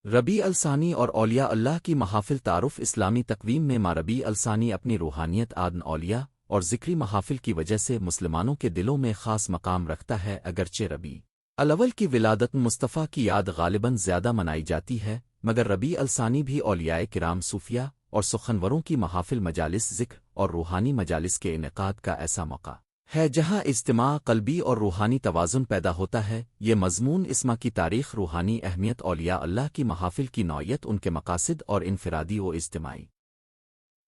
ربیع الثانی اور اولیاء اللہ کی محافل تعارف اسلامی تقویم میں ماں ربیع الثانی اپنی روحانیت آدن اولیاء اور ذکری محافل کی وجہ سے مسلمانوں کے دلوں میں خاص مقام رکھتا ہے اگرچہ ربیع الاول کی ولادت مصطفیٰ کی یاد غالباً زیادہ منائی جاتی ہے مگر ربیع الثانی بھی اولیاء کرام صوفیہ اور سخنوروں کی محافل مجالس ذکر اور روحانی مجالس کے انعقاد کا ایسا موقع ہے جہاں اجتماع قلبی اور روحانی توازن پیدا ہوتا ہے۔ یہ مضمون اسما کی تاریخ، روحانی اہمیت، اولیاء اللہ کی محافل کی نوعیت، ان کے مقاصد اور انفرادی و اجتماعی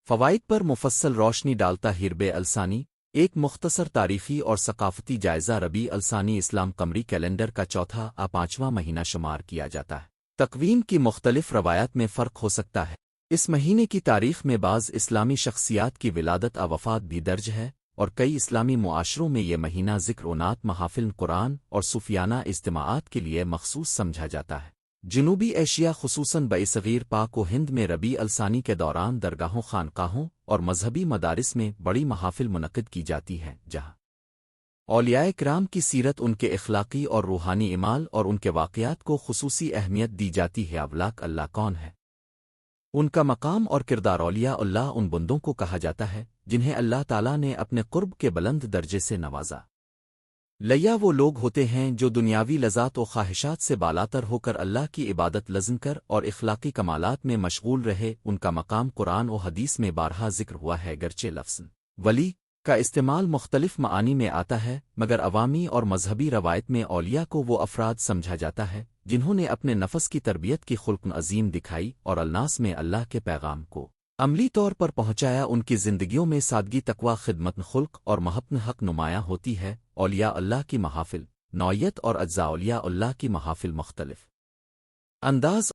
فوائد پر مفصل روشنی ڈالتا ربیع الثانی ایک مختصر تاریخی اور ثقافتی جائزہ۔ ربیع الثانی اسلام قمری کیلنڈر کا چوتھا پانچواں مہینہ شمار کیا جاتا ہے۔ تقویم کی مختلف روایات میں فرق ہو سکتا ہے۔ اس مہینے کی تاریخ میں بعض اسلامی شخصیات کی ولادت وفات بھی درج ہے اور کئی اسلامی معاشروں میں یہ مہینہ ذکر و نعت، محافل قرآن اور صوفیانہ اجتماعات کے لیے مخصوص سمجھا جاتا ہے۔ جنوبی ایشیا خصوصاً برصغیر پاک و ہند میں ربیع الثانی کے دوران درگاہوں، خانقاہوں اور مذہبی مدارس میں بڑی محافل منعقد کی جاتی ہیں جہاں اولیاء کرام کی سیرت، ان کے اخلاقی اور روحانی اعمال اور ان کے واقعات کو خصوصی اہمیت دی جاتی ہے۔ اولیاء اللہ کون ہے؟ ان کا مقام اور کردار۔ اولیاء اللہ ان بندوں کو کہا جاتا ہے جنہیں اللہ تعالیٰ نے اپنے قرب کے بلند درجے سے نوازا۔ لیا وہ لوگ ہوتے ہیں جو دنیاوی لذات و خواہشات سے بالاتر ہو کر اللہ کی عبادت لازم کر اور اخلاقی کمالات میں مشغول رہے۔ ان کا مقام قرآن و حدیث میں بارہا ذکر ہوا ہے، گرچہ لفظ ولی کا استعمال مختلف معانی میں آتا ہے، مگر عوامی اور مذہبی روایت میں اولیاء کو وہ افراد سمجھا جاتا ہے جنہوں نے اپنے نفس کی تربیت کی خلق عظیم دکھائی اور الناس میں اللہ کے پیغام کو عملی طور پر پہنچایا۔ ان کی زندگیوں میں سادگی، تقوی، خدمت، خلق اور محبت حق نمایاں ہوتی ہے۔ اولیاء اللہ کی محافل نوعیت اور اجزاء۔ اولیاء اللہ کی محافل مختلف انداز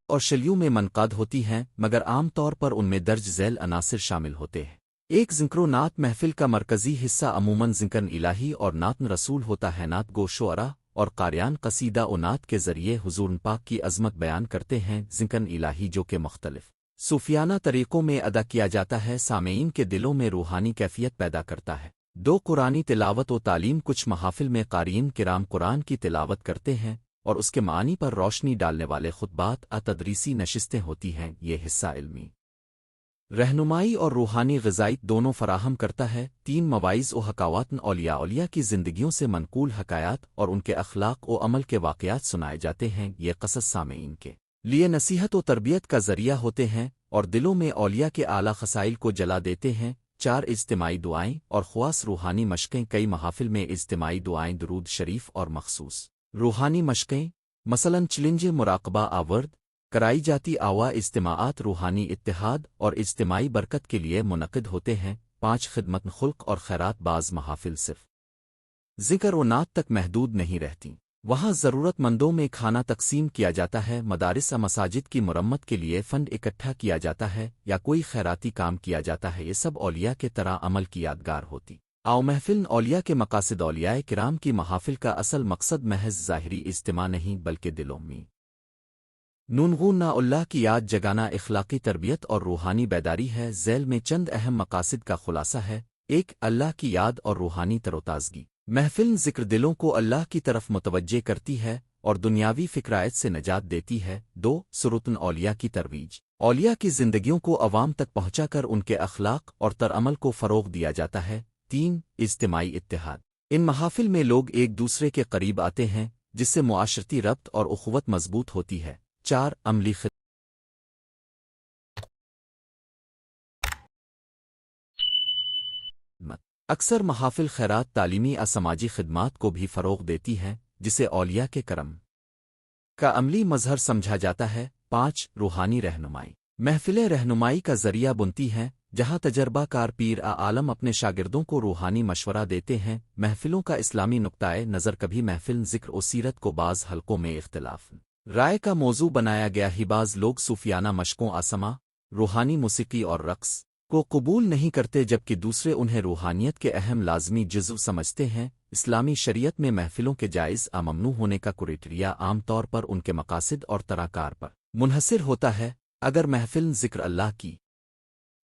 اور شلیوں میں منعقد ہوتی ہیں، مگر عام طور پر ان میں درج ذیل عناصر شامل ہوتے ہیں۔ ایک ذکر و نعت محفل کا مرکزی حصہ عموماً ذکر الہی اور نعت رسول ہوتا ہے۔ نعت گو شعراء اور قاریان قصیدہ و نعت کے ذریعے حضور پاک کی عظمت بیان کرتے ہیں۔ ذکر الہی جو کہ مختلف صوفیانہ طریقوں میں ادا کیا جاتا ہے، سامعین کے دلوں میں روحانی کیفیت پیدا کرتا ہے۔ دو قرآنی تلاوت و تعلیم۔ کچھ محافل میں قارئین کرام قرآن کی تلاوت کرتے ہیں اور اس کے معانی پر روشنی ڈالنے والے خطبات تدریسی نشستیں ہوتی ہیں۔ یہ حصہ علمی رہنمائی اور روحانی غذائیت دونوں فراہم کرتا ہے۔ تین مواعظ و حکاوات۔ اولیاء کی زندگیوں سے منقول حکایات اور ان کے اخلاق و عمل کے واقعات سنائے جاتے ہیں۔ یہ قصص سامعین کے لیے نصیحت و تربیت کا ذریعہ ہوتے ہیں اور دلوں میں اولیاء کے اعلیٰ خصائل کو جلا دیتے ہیں۔ چار اجتماعی دعائیں اور خواص روحانی مشقیں۔ کئی محافل میں اجتماعی دعائیں، درود شریف اور مخصوص روحانی مشقیں مثلاً چلنج مراقبہ آورد کرائی جاتی۔ آوا اجتماعات روحانی اتحاد اور اجتماعی برکت کے لیے منعقد ہوتے ہیں۔ پانچ خدمت، خلق اور خیرات۔ بعض محافل صرف ذکر و نعت تک محدود نہیں رہتی، وہاں ضرورت مندوں میں کھانا تقسیم کیا جاتا ہے، مدارس مساجد کی مرمت کے لیے فنڈ اکٹھا کیا جاتا ہے یا کوئی خیراتی کام کیا جاتا ہے۔ یہ سب اولیاء کے طرح عمل کی یادگار ہوتی۔ محفل اولیاء کے مقاصد۔ اولیاء کرام کی محافل کا اصل مقصد محض ظاہری اجتماع نہیں بلکہ دلوں میں نونغون اللہ کی یاد جگانا، اخلاقی تربیت اور روحانی بیداری ہے۔ ذیل میں چند اہم مقاصد کا خلاصہ ہے۔ ایک، اللہ کی یاد اور روحانی تروتازگی۔ محفل ذکر دلوں کو اللہ کی طرف متوجہ کرتی ہے اور دنیاوی فکرائیت سے نجات دیتی ہے۔ دو، سرتن اولیاء کی ترویج۔ اولیاء کی زندگیوں کو عوام تک پہنچا کر ان کے اخلاق اور طرز عمل کو فروغ دیا جاتا ہے۔ تین، اجتماعی اتحاد۔ ان محافل میں لوگ ایک دوسرے کے قریب آتے ہیں جس سے معاشرتی ربط اور اخوت مضبوط ہوتی ہے۔ چار، عملی خدمت۔ اکثر محافل خیرات، تعلیمی سماجی خدمات کو بھی فروغ دیتی ہیں جسے اولیاء کے کرم کا عملی مظہر سمجھا جاتا ہے۔ پانچ، روحانی رہنمائی۔ محفلیں رہنمائی کا ذریعہ بنتی ہیں جہاں تجربہ کار پیر عالم اپنے شاگردوں کو روحانی مشورہ دیتے ہیں۔ محفلوں کا اسلامی نقطۂ نظر۔ کبھی محفل ذکر و سیرت کو بعض حلقوں میں اختلاف رائے کا موضوع بنایا گیا ہی۔ بعض لوگ صوفیانہ مشقوں، آسما، روحانی موسیقی اور رقص کو قبول نہیں کرتے جبکہ دوسرے انہیں روحانیت کے اہم لازمی جزو سمجھتے ہیں۔ اسلامی شریعت میں محفلوں کے جائز ممنوع ہونے کا کرائٹیریا عام طور پر ان کے مقاصد اور طرح پر منحصر ہوتا ہے۔ اگر محفل ذکر اللہ کی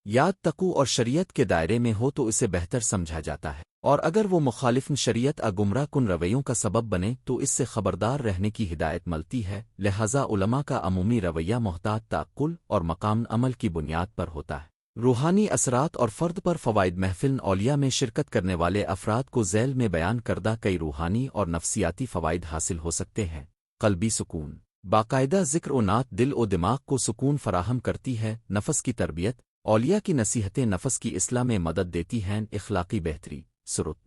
یاد تقوی اور شریعت کے دائرے میں ہو تو اسے بہتر سمجھا جاتا ہے، اور اگر وہ مخالف شریعت گمراہ کن رویوں کا سبب بنے تو اس سے خبردار رہنے کی ہدایت ملتی ہے۔ لہذا علماء کا عمومی رویہ محتاط تعقل اور مقام عمل کی بنیاد پر ہوتا ہے۔ روحانی اثرات اور فرد پر فوائد محفل اولیاء میں شرکت کرنے والے افراد کو ذیل میں بیان کردہ کئی روحانی اور نفسیاتی فوائد حاصل ہو سکتے ہیں۔ قلبی سکون، باقاعدہ ذکر و نعت دل و دماغ کو سکون فراہم کرتی ہے۔ نفس کی تربیت، اولیاء کی نصیحتیں نفس کی اصلاح میں مدد دیتی ہیں۔ اخلاقی بہتری، سرت،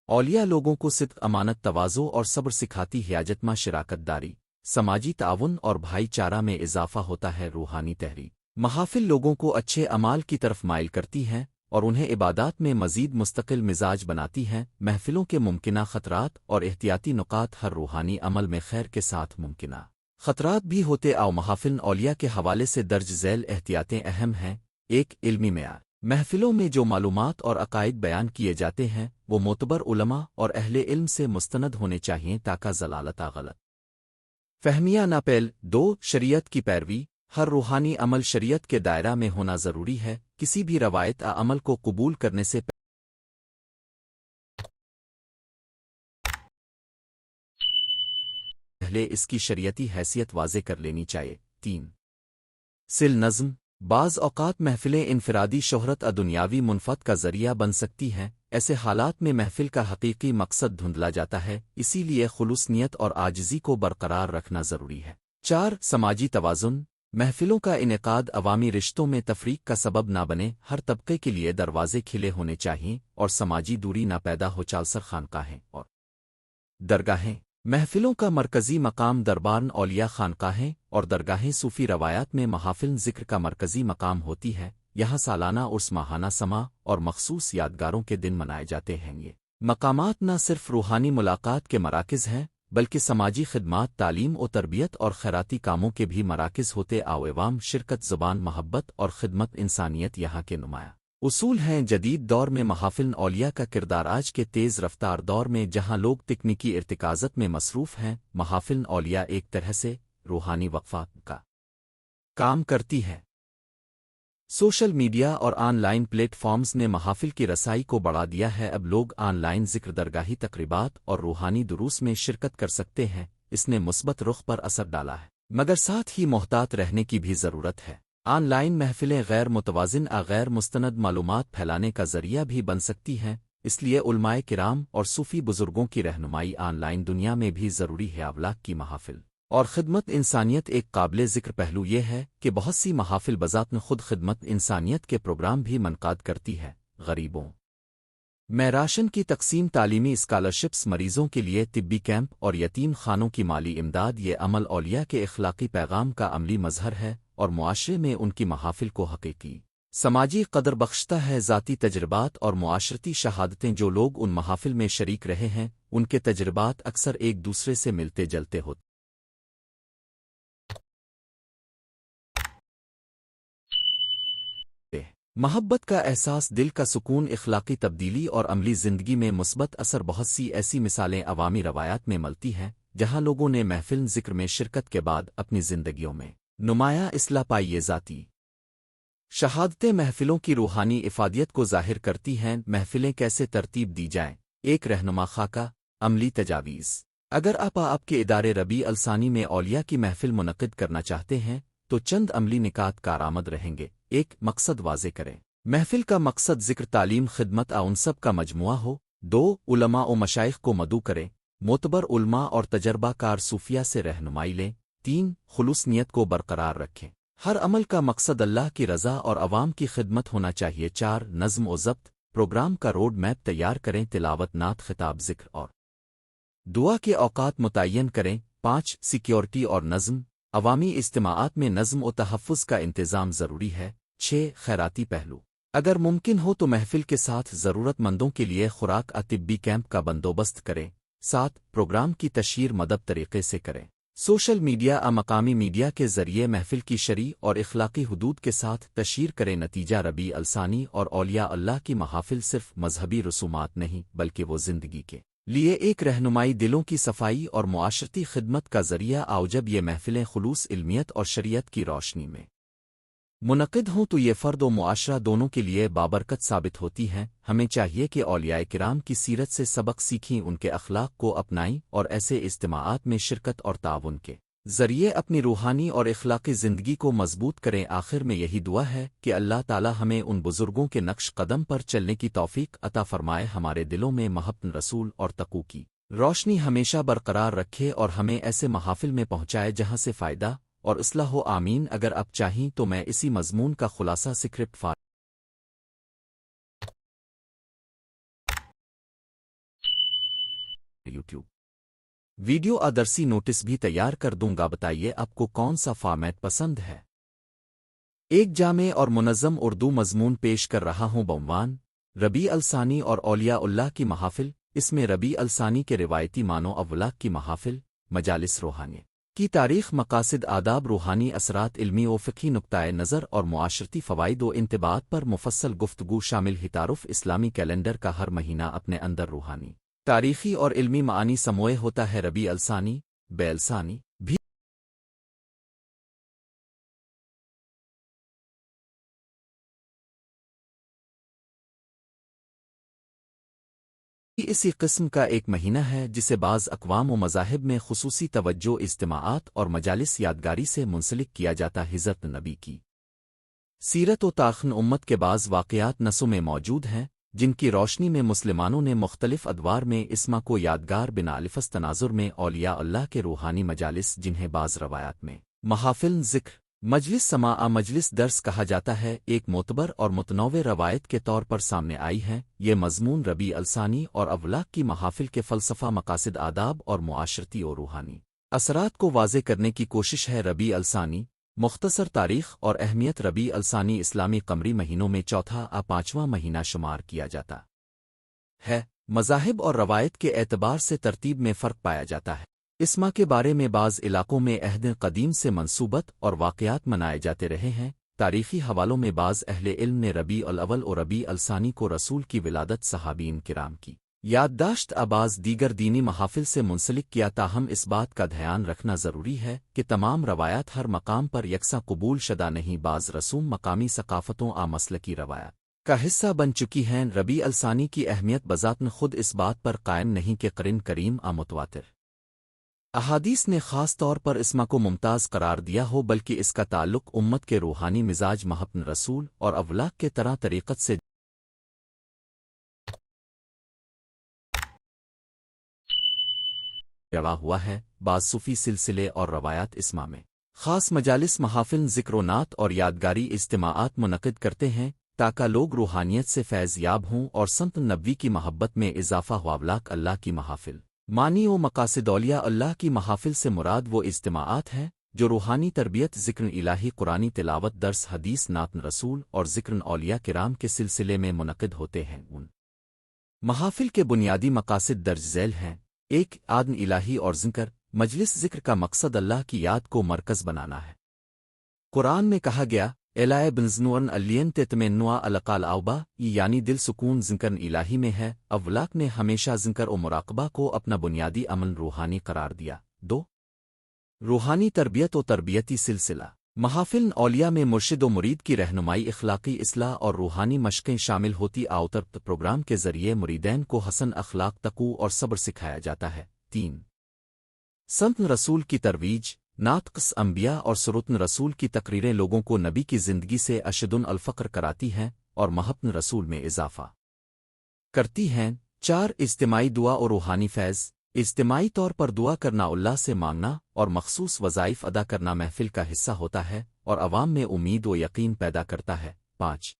اولیاء لوگوں کو صدق، امانت، تواضع اور صبر سکھاتی، حیاجتمہ شراکت داری، سماجی تعاون اور بھائی چارہ میں اضافہ ہوتا ہے۔ روحانی تحریک، محافل لوگوں کو اچھے اعمال کی طرف مائل کرتی ہیں اور انہیں عبادات میں مزید مستقل مزاج بناتی ہیں۔ محفلوں کے ممکنہ خطرات اور احتیاطی نکات، ہر روحانی عمل میں خیر کے ساتھ ممکنہ خطرات بھی ہوتے محافل اولیاء کے حوالے سے درج ذیل احتیاطیں اہم ہیں۔ ایک، علمی معیار، محفلوں میں جو معلومات اور عقائد بیان کیے جاتے ہیں وہ معتبر علماء اور اہل علم سے مستند ہونے چاہئیں تاکہ ضلالت غلط فہمیاں نہ پھیل۔ دو، شریعت کی پیروی، ہر روحانی عمل شریعت کے دائرہ میں ہونا ضروری ہے۔ کسی بھی روایت عمل کو قبول کرنے سے پہلے اس کی شریعتی حیثیت واضح کر لینی چاہیے۔ تین، سل نظم، بعض اوقات محفلیں انفرادی شہرت دنیاوی منفعت کا ذریعہ بن سکتی ہیں۔ ایسے حالات میں محفل کا حقیقی مقصد دھندلا جاتا ہے، اسی لیے خلوص نیت اور عاجزی کو برقرار رکھنا ضروری ہے۔ چار، سماجی توازن، محفلوں کا انعقاد عوامی رشتوں میں تفریق کا سبب نہ بنے۔ ہر طبقے کے لیے دروازے کھلے ہونے چاہئیں اور سماجی دوری نہ پیدا ہو۔ چالسر خانقاہیں اور درگاہیں، محفلوں کا مرکزی مقام دربار اولیاء خانقاہیں اور درگاہیں صوفی روایات میں محافل ذکر کا مرکزی مقام ہوتی ہے۔ یہاں سالانہ عرس، ماہانہ سما اور مخصوص یادگاروں کے دن منائے جاتے ہیں۔ یہ مقامات نہ صرف روحانی ملاقات کے مراکز ہیں بلکہ سماجی خدمات، تعلیم و تربیت اور خیراتی کاموں کے بھی مراکز ہوتے۔ عوام شرکت، زبان، محبت اور خدمت انسانیت یہاں کے نمایاں اصول ہیں۔ جدید دور میں محافل اولیاء کا کردار آج کے تیز رفتار دور میں جہاں لوگ تکنیکی ارتکازات میں مصروف ہیں، محافل اولیاء ایک طرح سے روحانی وقفہ کا کام کرتی ہے۔ سوشل میڈیا اور آن لائن پلیٹ فارمز نے محافل کی رسائی کو بڑھا دیا ہے۔ اب لوگ آن لائن ذکر، درگاہی تقریبات اور روحانی دروس میں شرکت کر سکتے ہیں۔ اس نے مثبت رخ پر اثر ڈالا ہے، مگر ساتھ ہی محتاط رہنے کی بھی ضرورت ہے۔ آن لائن محفلیں غیر متوازن غیر مستند معلومات پھیلانے کا ذریعہ بھی بن سکتی ہیں، اس لیے علماء کرام اور صوفی بزرگوں کی رہنمائی آن لائن دنیا میں بھی ضروری ہے۔ اولاق کی محافل اور خدمت انسانیت، ایک قابل ذکر پہلو یہ ہے کہ بہت سی محافل بذات خود خدمت انسانیت کے پروگرام بھی منعقد کرتی ہے۔ غریبوں میں راشن کی تقسیم، تعلیمی اسکالرشپس، مریضوں کے لیے طبی کیمپ اور یتیم خانوں کی مالی امداد، یہ عمل اولیاء کے اخلاقی پیغام کا عملی مظہر ہے اور معاشرے میں ان کی محافل کو حقیقی سماجی قدر بخشتا ہے۔ ذاتی تجربات اور معاشرتی شہادتیں، جو لوگ ان محافل میں شریک رہے ہیں ان کے تجربات اکثر ایک دوسرے سے ملتے جلتے ہوتے محبت کا احساس، دل کا سکون، اخلاقی تبدیلی اور عملی زندگی میں مثبت اثر۔ بہت سی ایسی مثالیں عوامی روایات میں ملتی ہیں جہاں لوگوں نے محفل ذکر میں شرکت کے بعد اپنی زندگیوں میں نمایاں اصلاح پائی۔ یہ ذاتی شہادتیں محفلوں کی روحانی افادیت کو ظاہر کرتی ہیں۔ محفلیں کیسے ترتیب دی جائیں؟ ایک، رہنما خاکہ، عملی تجاویز۔ اگر آپ کے ادارے ربیع الثانی میں اولیاء کی محفل منعقد کرنا چاہتے ہیں تو چند عملی نکات کارآمد رہیں گے۔ ایک، مقصد واضح کریں۔ محفل کا مقصد ذکر، تعلیم، خدمت ان سب کا مجموعہ ہو۔ دو، علماء و مشائخ کو مدعو کریں، معتبر علماء اور تجربہ کار صوفیہ سے رہنمائی لیں۔ تین، خلوص نیت کو برقرار رکھیں، ہر عمل کا مقصد اللہ کی رضا اور عوام کی خدمت ہونا چاہیے۔ چار، نظم و ضبط، پروگرام کا روڈ میپ تیار کریں، تلاوت، نعت، خطاب، ذکر اور دعا کے اوقات متعین کریں۔ پانچ، سیکیورٹی اور نظم، عوامی اجتماعات میں نظم و تحفظ کا انتظام ضروری ہے۔ چھ، خیراتی پہلو، اگر ممکن ہو تو محفل کے ساتھ ضرورت مندوں کے لیے خوراک طبی کیمپ کا بندوبست کریں۔ سات، پروگرام کی تشہیر مدب طریقے سے کریں، سوشل میڈیا مقامی میڈیا کے ذریعے محفل کی شرعی اور اخلاقی حدود کے ساتھ تشہیر کرے نتیجہ ربیع الثانی اور اولیاء اللہ کی محافل صرف مذہبی رسومات نہیں بلکہ وہ زندگی کے لیے ایک رہنمائی دلوں کی صفائی اور معاشرتی خدمت کا ذریعہ جب یہ محفلیں خلوص علمیت اور شریعت کی روشنی میں منعقد ہوں تو یہ فرد و معاشرہ دونوں کے لیے بابرکت ثابت ہوتی ہیں۔ ہمیں چاہیے کہ اولیاء کرام کی سیرت سے سبق سیکھیں، ان کے اخلاق کو اپنائیں اور ایسے اجتماعات میں شرکت اور تعاون کے ذریعے اپنی روحانی اور اخلاقی زندگی کو مضبوط کریں۔ آخر میں یہی دعا ہے کہ اللہ تعالی ہمیں ان بزرگوں کے نقش قدم پر چلنے کی توفیق عطا فرمائے، ہمارے دلوں میں محبت رسول اور تقوی کی روشنی ہمیشہ برقرار رکھے اور ہمیں ایسے محافل میں پہنچائے جہاں سے فائدہ اور اصلاح ہو، آمین۔ اگر آپ چاہیں تو میں اسی مضمون کا خلاصہ اسکرپٹ یوٹیوب ویڈیو آدرسی نوٹس بھی تیار کر دوں گا، بتائیے آپ کو کون سا فارمیٹ پسند ہے۔ ایک جامع اور منظم اردو مضمون پیش کر رہا ہوں بعنوان ربیع الثانی اور اولیاء اللہ کی محافل۔ اس میں ربیع الثانی کے روایتی معنوں، اولاق کی محافل، مجالس روحانی کی تاریخ، مقاصد، آداب، روحانی اثرات، علمی و فقہی نقطۂ نظر اور معاشرتی فوائد و انتباہات پر مفصل گفتگو شامل ہے۔ تعارف، اسلامی کیلنڈر کا ہر مہینہ اپنے اندر روحانی، تاریخی اور علمی معانی سموئے ہوتا ہے۔ ربیع الثانی، بے الثانی بھی اسی قسم کا ایک مہینہ ہے جسے بعض اقوام و مذاہب میں خصوصی توجہ، اجتماعات اور مجالس یادگاری سے منسلک کیا جاتا ہے۔ حضرت نبی کی سیرت و تاریخ امت کے بعض واقعات نصوں میں موجود ہیں جن کی روشنی میں مسلمانوں نے مختلف ادوار میں اسما کو یادگار بنا الفظ تناظر میں اولیاء اللہ کے روحانی مجالس، جنہیں بعض روایات میں محافل، ذکر، مجلس، سماع، مجلس درس کہا جاتا ہے، ایک معتبر اور متنوع روایت کے طور پر سامنے آئی ہے۔ یہ مضمون ربیع الثانی اور اولاق کی محافل کے فلسفہ، مقاصد، آداب اور معاشرتی اور روحانی اثرات کو واضح کرنے کی کوشش ہے۔ ربیع الثانی، مختصر تاریخ اور اہمیت۔ ربیع الثانی اسلامی قمری مہینوں میں چوتھا پانچواں مہینہ شمار کیا جاتا ہے۔ مذاہب اور روایت کے اعتبار سے ترتیب میں فرق پایا جاتا ہے۔ اسما کے بارے میں بعض علاقوں میں عہد قدیم سے منسوبت اور واقعات منائے جاتے رہے ہیں۔ تاریخی حوالوں میں بعض اہل علم نے ربیع الاول اور ربیع الثانی کو رسول کی ولادت، صحابین کرام کی یادداشت، بعض دیگر دینی محافل سے منسلک کیا، تاہم اس بات کا دھیان رکھنا ضروری ہے کہ تمام روایات ہر مقام پر یکساں قبول شدہ نہیں، بعض رسوم مقامی ثقافتوں مسلکی روایات کا حصہ بن چکی ہیں۔ ربیع الثانی کی اہمیت بذات خود اس بات پر قائم نہیں کہ قرآن کریم متواتر احادیث نے خاص طور پر اسما کو ممتاز قرار دیا ہو، بلکہ اس کا تعلق امت کے روحانی مزاج، محبت رسول اور اولاق کے طرح طریقت سے جڑا ہوا ہے۔ بعض صوفی سلسلے اور روایات اسما میں خاص مجالس، محافل، ذکر و نعت اور یادگاری اجتماعات منعقد کرتے ہیں تاکہ لوگ روحانیت سے فیض یاب ہوں اور سنت نبوی کی محبت میں اضافہ ہو۔ اولاق اللہ کی محافل معنی و مقاصد، اولیاء اللہ کی محافل سے مراد وہ اجتماعات ہیں جو روحانی تربیت، ذکر الہی، قرآنی تلاوت، درس حدیث، نعت رسول اور ذکر اولیاء کرام کے سلسلے میں منعقد ہوتے ہیں۔ ان محافل کے بنیادی مقاصد درج ذیل ہیں: ایک، آدن الہی اور ذکر۔ مجلس ذکر کا مقصد اللہ کی یاد کو مرکز بنانا ہے۔ قرآن میں کہا گیا، "اِلَٰہِ بِنْزْنُوَنْ الَّذِينَ تَطْمَئِنُّ الْقُلُوبُ الْأَوْبَا"، یعنی دل سکون ذکر الہی میں ہے۔ اولاق نے ہمیشہ ذکر و مراقبہ کو اپنا بنیادی عمل روحانی قرار دیا۔ دو، روحانی تربیت و تربیتی سلسلہ۔ محافل اولیاء میں مرشد و مرید کی رہنمائی، اخلاقی اصلاح اور روحانی مشقیں شامل ہوتی۔ آؤتر پروگرام کے ذریعے مریدین کو حسن اخلاق، تقوی اور صبر سکھایا جاتا ہے۔ تین، سنت رسول کی ترویج۔ نعت، قص انبیاء اور سرت رسول کی تقریریں لوگوں کو نبی کی زندگی سے اشد الفقر کراتی ہیں اور محبت رسول میں اضافہ کرتی ہیں۔ چار، اجتماعی دعا اور روحانی فیض۔ اجتماعی طور پر دعا کرنا، اللہ سے مانگنا اور مخصوص وظائف ادا کرنا محفل کا حصہ ہوتا ہے اور عوام میں امید و یقین پیدا کرتا ہے۔ پانچ،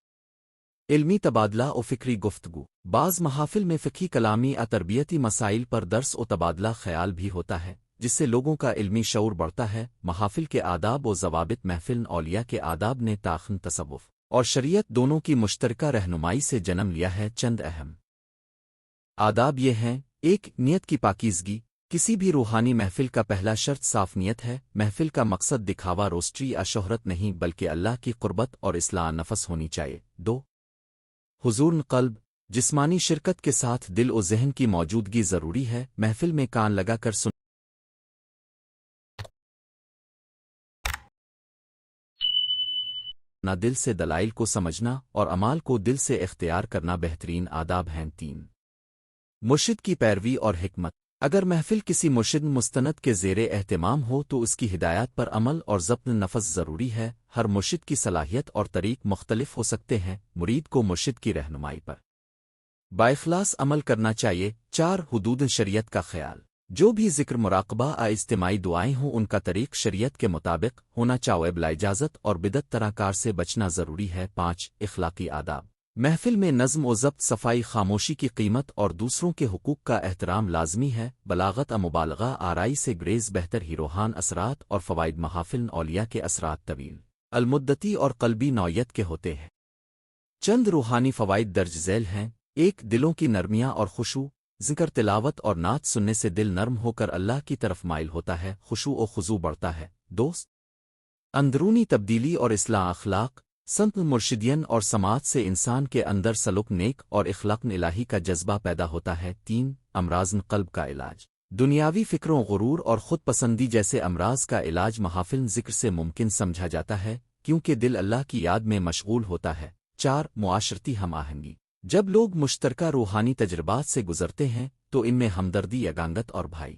علمی تبادلہ و فکری گفتگو۔ بعض محافل میں فقہی، کلامی، تربیتی مسائل پر درس و تبادلہ خیال بھی ہوتا ہے جس سے لوگوں کا علمی شعور بڑھتا ہے۔ محافل کے آداب و ضوابط۔ محفل اولیاء کے آداب نے تاریخ، تصوف اور شریعت دونوں کی مشترکہ رہنمائی سے جنم لیا ہے۔ چند اہم آداب یہ ہیں: ایک، نیت کی پاکیزگی۔ کسی بھی روحانی محفل کا پہلا شرط صاف نیت ہے۔ محفل کا مقصد دکھاوا روسٹری یا شہرت نہیں بلکہ اللہ کی قربت اور اصلاح نفس ہونی چاہیے۔ 2 حضور قلب، جسمانی شرکت کے ساتھ دل و ذہن کی موجودگی ضروری ہے۔ محفل میں کان لگا کر سننا، دل سے دلائل کو سمجھنا اور اعمال کو دل سے اختیار کرنا بہترین آداب ہیں۔ 3 مرشد کی پیروی اور حکمت، اگر محفل کسی مرشد مستند کے زیر اہتمام ہو تو اس کی ہدایات پر عمل اور ضبط نفس ضروری ہے۔ ہر مرشد کی صلاحیت اور طریق مختلف ہو سکتے ہیں، مرید کو مرشد کی رہنمائی پر بااخلاص عمل کرنا چاہیے۔ 4 حدود شریعت کا خیال، جو بھی ذکر، مراقبہ یا اجتماعی دعائیں ہوں ان کا طریق شریعت کے مطابق ہونا چاہیے، بلا اجازت اور بدعت طرح کار سے بچنا ضروری ہے۔ 5 اخلاقی آداب، محفل میں نظم و ضبط، صفائی، خاموشی کی قیمت اور دوسروں کے حقوق کا احترام لازمی ہے۔ بلاغت مبالغہ، آرائی سے گریز بہتر ہی۔ روحان اثرات اور فوائد، محافل اولیاء کے اثرات طویل المدتی اور قلبی نوعیت کے ہوتے ہیں۔ چند روحانی فوائد درج ذیل ہیں۔ 1 دلوں کی نرمیاں اور خشوع، ذکر، تلاوت اور نعت سننے سے دل نرم ہو کر اللہ کی طرف مائل ہوتا ہے، خشوع و خضوع بڑھتا ہے۔ 2 اندرونی تبدیلی اور اصلاح، اخلاق، سنت، مرشدین اور سماعت سے انسان کے اندر سلوک نیک اور اخلاق الہی کا جذبہ پیدا ہوتا ہے۔ 3 امراض قلب کا علاج، دنیاوی فکروں، غرور اور خود پسندی جیسے امراض کا علاج محافل ذکر سے ممکن سمجھا جاتا ہے، کیونکہ دل اللہ کی یاد میں مشغول ہوتا ہے۔ 4 معاشرتی ہم آہنگی، جب لوگ مشترکہ روحانی تجربات سے گزرتے ہیں تو ان میں ہمدردی، یگانگت اور بھائی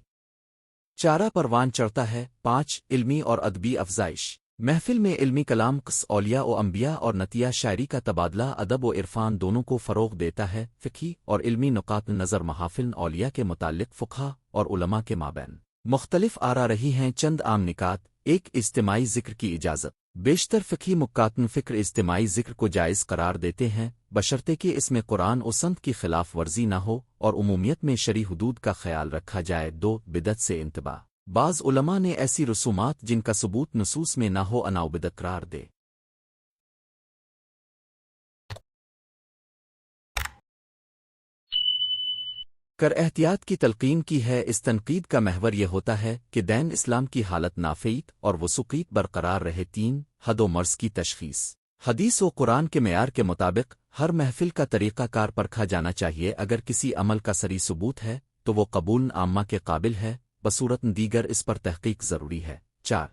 چارہ پروان چڑھتا ہے۔ 5 علمی اور ادبی افزائش، محفل میں علمی کلام، قص اولیاء و انبیاء اور نتیہ شاعری کا تبادلہ ادب و عرفان دونوں کو فروغ دیتا ہے۔ فقہی اور علمی نقاط نظر، محافل اولیاء کے متعلق فقہا اور علماء کے مابین مختلف آرا رہی ہیں۔ چند عام نکات۔ 1 اجتماعی ذکر کی اجازت، بیشتر فقہی مکاتن فکر اجتماعی ذکر کو جائز قرار دیتے ہیں بشرطے کہ اس میں قرآن و سنت کی خلاف ورزی نہ ہو اور عمومیت میں شرعی حدود کا خیال رکھا جائے۔ 2 بدعت سے انتباہ، بعض علماء نے ایسی رسومات جن کا ثبوت نصوص میں نہ ہو اناؤ بدعت قرار دے کر احتیاط کی تلقین کی ہے۔ اس تنقید کا محور یہ ہوتا ہے کہ دین اسلام کی حالت نافعیت اور وثوقیت برقرار رہے۔ 3 حد و مرز کی تشخیص، حدیث و قرآن کے معیار کے مطابق ہر محفل کا طریقہ کار پرکھا جانا چاہیے۔ اگر کسی عمل کا صریح ثبوت ہے تو وہ قبول عامہ کے قابل ہے، بصورت دیگر اس پر تحقیق ضروری ہے۔ 4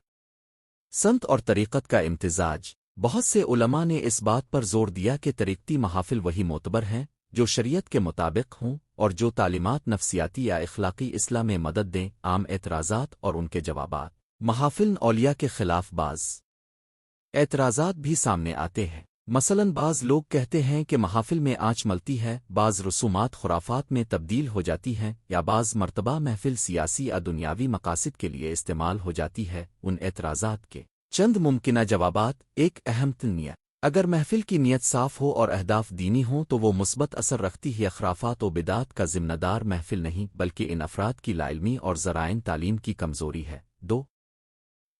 سنت اور طریقت کا امتزاج، بہت سے علماء نے اس بات پر زور دیا کہ طریقتی محافل وہی معتبر ہیں جو شریعت کے مطابق ہوں اور جو تعلیمات نفسیاتی یا اخلاقی اصلاح میں مدد دیں۔ عام اعتراضات اور ان کے جوابات، محافل اولیاء کے خلاف بعض اعتراضات بھی سامنے آتے ہیں۔ مثلاً بعض لوگ کہتے ہیں کہ محافل میں آنچ ملتی ہے، بعض رسومات خرافات میں تبدیل ہو جاتی ہیں، یا بعض مرتبہ محفل سیاسی یا دنیاوی مقاصد کے لیے استعمال ہو جاتی ہے۔ ان اعتراضات کے چند ممکنہ جوابات۔ 1 اہم نیت، اگر محفل کی نیت صاف ہو اور اہداف دینی ہوں تو وہ مثبت اثر رکھتی ہے۔ خرافات و بدعات کا ذمہ دار محفل نہیں بلکہ ان افراد کی لاعلمی اور ذرائع تعلیم کی کمزوری ہے۔ 2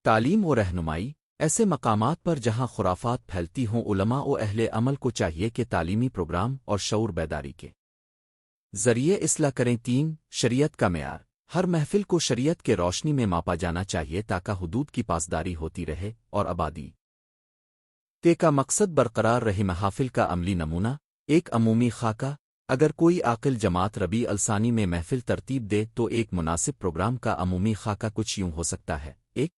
تعلیم و رہنمائی، ایسے مقامات پر جہاں خرافات پھیلتی ہوں علماء و اہل عمل کو چاہیے کہ تعلیمی پروگرام اور شعور بیداری کے ذریعے اصلاح کریں۔ 3 شریعت کا معیار، ہر محفل کو شریعت کے روشنی میں ماپا جانا چاہیے تاکہ حدود کی پاسداری ہوتی رہے اور آبادی کا مقصد برقرار رہے۔ محافل کا عملی نمونہ، 1 عمومی خاکہ، اگر کوئی عاقل جماعت ربیع الثانی میں محفل ترتیب دے تو ایک مناسب پروگرام کا عمومی خاکہ کچھ یوں ہو سکتا ہے۔ 1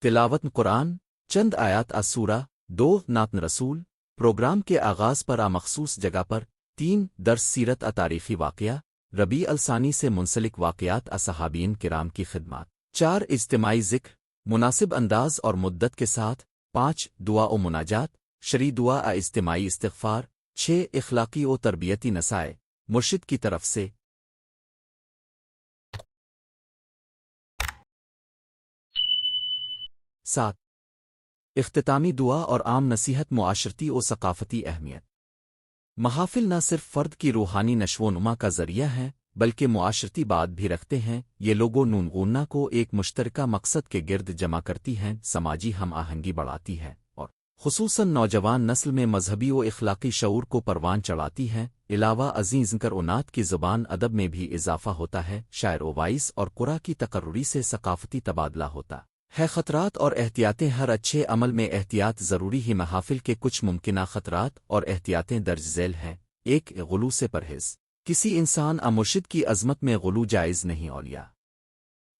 تلاوت قرآن، چند آیات سورہ۔ 2 نعت رسول، پروگرام کے آغاز پر مخصوص جگہ پر۔ 3 درس سیرت تاریخی واقعہ، ربیع الثانی سے منسلک واقعات صحابین کرام کی خدمات۔ 4 اجتماعی ذکر، مناسب انداز اور مدت کے ساتھ۔ 5 دعا و مناجات، شرعی دعا اجتماعی استغفار۔ 6 اخلاقی و تربیتی نصائح، مرشد کی طرف سے۔ 7 اختتامی دعا اور عام نصیحت، معاشرتی و ثقافتی اہمیت، محافل نہ صرف فرد کی روحانی نشو و نما کا ذریعہ ہیں بلکہ معاشرتی بات بھی رکھتے ہیں۔ یہ لوگوں نونغونہ کو ایک مشترکہ مقصد کے گرد جمع کرتی ہیں، سماجی ہم آہنگی بڑھاتی ہے اور خصوصاً نوجوان نسل میں مذہبی و اخلاقی شعور کو پروان چڑھاتی ہیں، علاوہ ازیں ذکر و نعت کی زبان ادب میں بھی اضافہ ہوتا ہے، شاعر و وائس اور قرآ کی تقرری سے ثقافتی تبادلہ ہوتا ہے۔ خطرات اور احتیاطیں ہر اچھے عمل میں احتیاط ضروری ہی محافل کے کچھ ممکنہ خطرات اور احتیاطیں درج ذیل ہیں۔ ایک غلو سے پرہیز، کسی انسان مرشد کی عظمت میں غلو جائز نہیں، اولیاء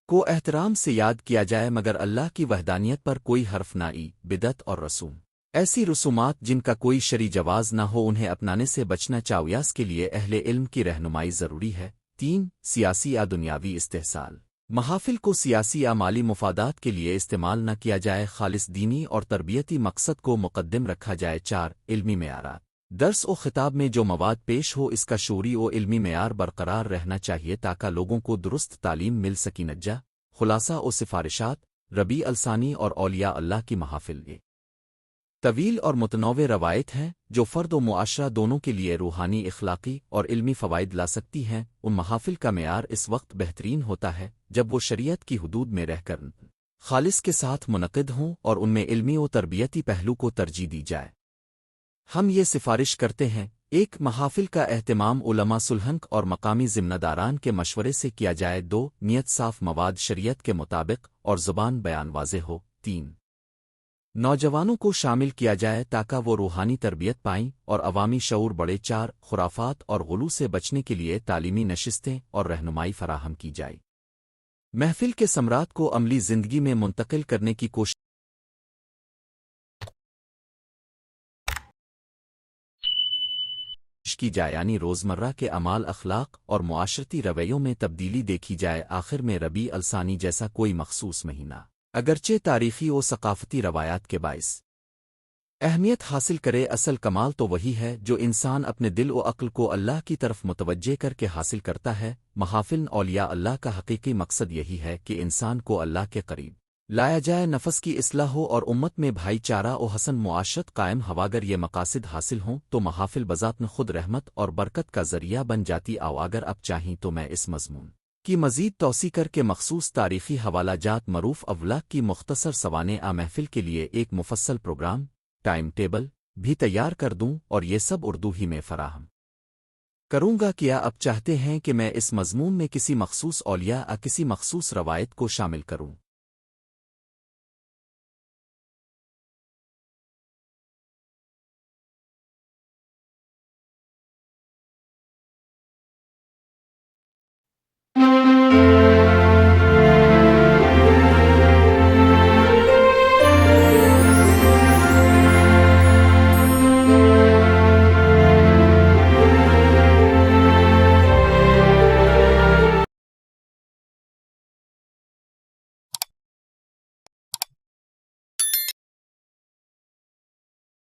کو احترام سے یاد کیا جائے مگر اللہ کی وحدانیت پر کوئی حرف نہ بدعت اور رسوم، ایسی رسومات جن کا کوئی شرعی جواز نہ ہو انہیں اپنانے سے بچنا چاہیے، اس کے لیے اہل علم کی رہنمائی ضروری ہے۔ 3 سیاسی یا دنیاوی استحصال، محافل کو سیاسی یا مالی مفادات کے لیے استعمال نہ کیا جائے، خالص دینی اور تربیتی مقصد کو مقدم رکھا جائے۔ 4 علمی معیارات، درس و خطاب میں جو مواد پیش ہو اس کا شعوری و علمی معیار برقرار رہنا چاہیے تاکہ لوگوں کو درست تعلیم مل سکی۔ نجا خلاصہ و سفارشات، ربیع الثانی اور اولیاء اللہ کی محافل یہ طویل اور متنوع روایت ہیں جو فرد و معاشرہ دونوں کے لیے روحانی، اخلاقی اور علمی فوائد لا سکتی ہیں۔ ان محافل کا معیار اس وقت بہترین ہوتا ہے جب وہ شریعت کی حدود میں رہ کر خالص کے ساتھ منعقد ہوں اور ان میں علمی و تربیتی پہلو کو ترجیح دی جائے۔ ہم یہ سفارش کرتے ہیں: 1 محافل کا اہتمام علماء سلہنگ اور مقامی ذمہ داران کے مشورے سے کیا جائے۔ 2 نیت صاف، مواد شریعت کے مطابق اور زبان بیان واضح ہو۔ 3 نوجوانوں کو شامل کیا جائے تاکہ وہ روحانی تربیت پائیں اور عوامی شعور بڑھے۔ 4 خرافات اور غلو سے بچنے کے لیے تعلیمی نشستیں اور رہنمائی فراہم کی جائے۔ محفل کے ثمرات کو عملی زندگی میں منتقل کرنے کی کوشش کی جائے، یعنی روزمرہ کے اعمال، اخلاق اور معاشرتی رویوں میں تبدیلی دیکھی جائے۔ آخر میں ربیع الثانی جیسا کوئی مخصوص مہینہ اگرچہ تاریخی و ثقافتی روایات کے باعث اہمیت حاصل کرے، اصل کمال تو وہی ہے جو انسان اپنے دل و عقل کو اللہ کی طرف متوجہ کر کے حاصل کرتا ہے۔ محافل اولیاء اللہ کا حقیقی مقصد یہی ہے کہ انسان کو اللہ کے قریب لایا جائے، نفس کی اصلاح ہو اور امت میں بھائی چارہ و حسن معاشرت قائم ہو۔ اگر یہ مقاصد حاصل ہوں تو محافل بذات خود رحمت اور برکت کا ذریعہ بن جاتی۔ اگر اب چاہیں تو میں اس مضمون کی مزید توسیع کر کے مخصوص تاریخی حوالہ جات معروف ابلاغ کی مختصر سوانح محفل کے لیے ایک مفصل پروگرام ٹائم ٹیبل بھی تیار کر دوں اور یہ سب اردو ہی میں فراہم کروں گا۔ کیا اب چاہتے ہیں کہ میں اس مضمون میں کسی مخصوص اولیاء کسی مخصوص روایت کو شامل کروں؟